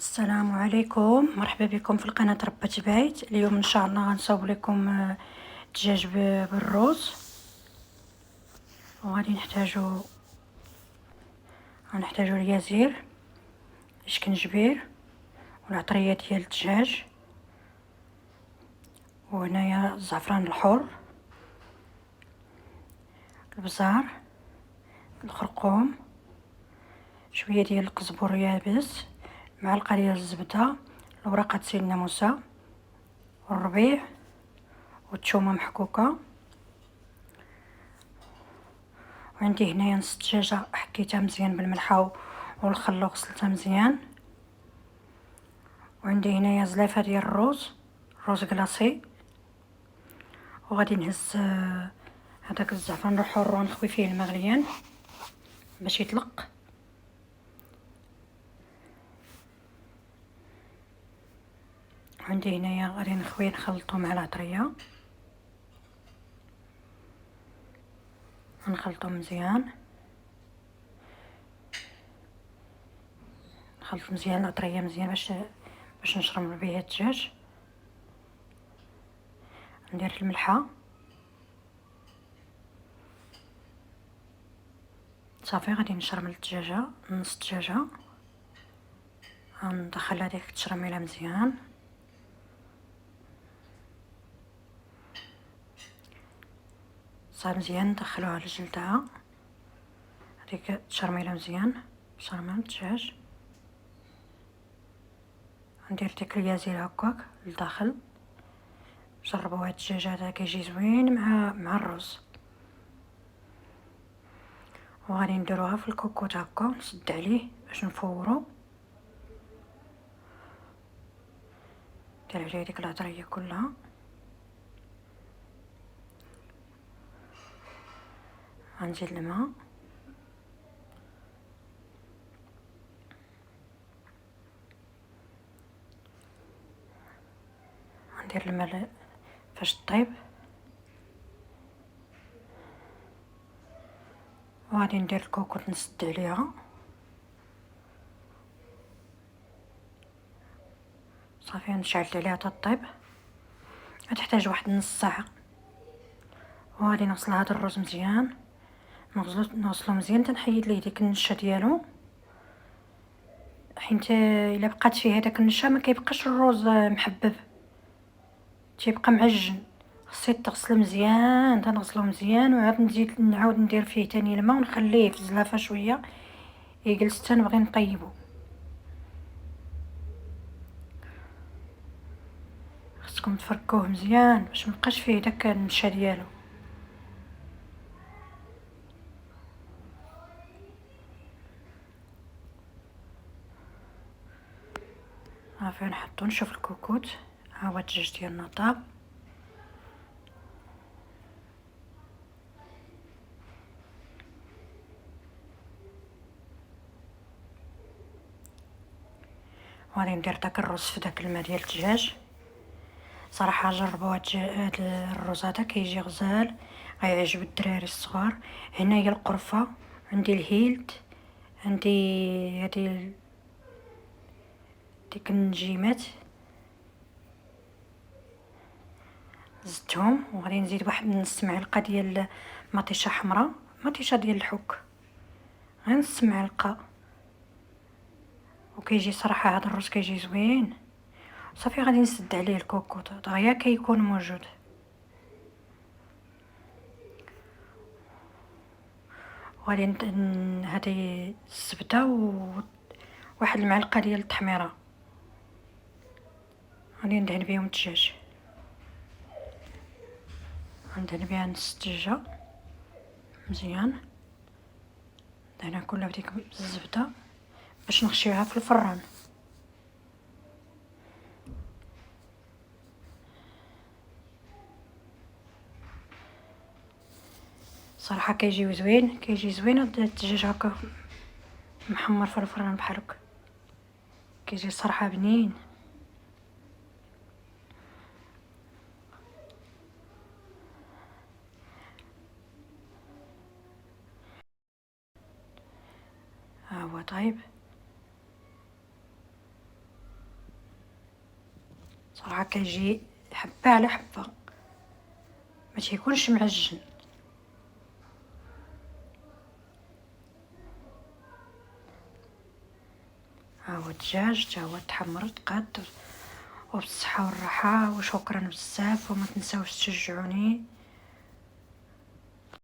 السلام عليكم، مرحبا بكم في القناة ربة بيت. اليوم ان شاء الله غنصاوب لكم دجاج بالروز. وغادي نحتاجو اليازير، الشكنجبير والعطرية ديال الدجاج، وهنايا الزعفران الحر، البزار، الخرقوم، شويه ديال القزبر يابس، معلقه ديال الزبده، الورقه سي الناموسه والربيع والثومه محكوكه. وعندي هنايا نص دجاجه حكيتها مزيان بالملحه والخل وغسلتها مزيان. وعندي هنايا زلافه ديال الروز كلاصي. وغادي نهز هذاك الزعفران الحر ونخوي فيه الماء مغليان باش يطلق. عندي هنايا غادي نخلطو مع العطريه، نخلطو مزيان، نخلط مزيان العطريه مزيان باش نشرب بها الدجاج. ندير الملحه صافي. غادي نشرمل الدجاجه، نص دجاجه، غندخلها ديك التشرميله مزيان. صافي مزيان ندخلوها لجلدها، هذيك التشرميله مزيان شرمل الدجاج. ندير ديك اليازير هكاك لداخل. جربوا هاد الدجاج هذا كيجي زوين مع الرز. وغادي نديروها في الكوكوط هكا، نسد عليه باش نفورو، ندير عليه ديك العطريه كلها. غنزيد الماء، غندير الماء فاش طيب، وغادي ندير الكوكوط نسد عليها صافي. نشعل عليها طيب، غتحتاج واحد نص ساعه. وغادي نغسل هذا الرز مزيان، نغسلو مزيان، تنحيد ليه ديك النشا ديالو، حيت الا بقات فيه هذاك النشا ما كيبقاش الرز محبب، تيبقى معجن. خصو يتغسل مزيان، تنغسلو مزيان، وعاد نعاود ندير فيه تاني الماء ونخليه في الزلافه شويه يجلس حتى نبغي نطيبو. خصكم تفركوه مزيان باش مبقاش فيه داك النشا ديالو. صافي نحطو نشوف الكوكوط. ها هو الدجاج ديالنا طاب. وغادي ندير داك الرز في داك الماء ديال الدجاج. صراحه جربوا هاد الرز هذا كيجي غزال، غيعجب الدراري الصغار. هنايا القرفه، عندي الهيلت، عندي هادي ديك النجيمات زدتهم. وغادي نزيد واحد نص معلقه ديال مطيشه حمراء، مطيشه ديال الحك، غير نص معلقه. وكيجي صراحه هذا الرز كيجي زوين. صافي غادي نسد عليه الكوكوط دغيا كيكون موجود. وغادي هذه الزبده وواحد المعلقه ديال التحميره، غادي ندهن بهم الدجاج، غندهن بها نص الدجاجه مزيان، ندهنها كلها بديك الزبده باش نخشيوها في الفران. صراحه كيجيو زوين، كيجي زوين هاد الدجاج هكا محمر في الفران بحال هكا، كيجي صراحه بنين. ها هو طيب. صراحة كيجي حبة على حبة، ما تيكونش معجن. ها هو الدجاج تا هو تحمر تقاد، وبالصحة والراحة، وشكرا بزاف، وما تنساوش تشجعوني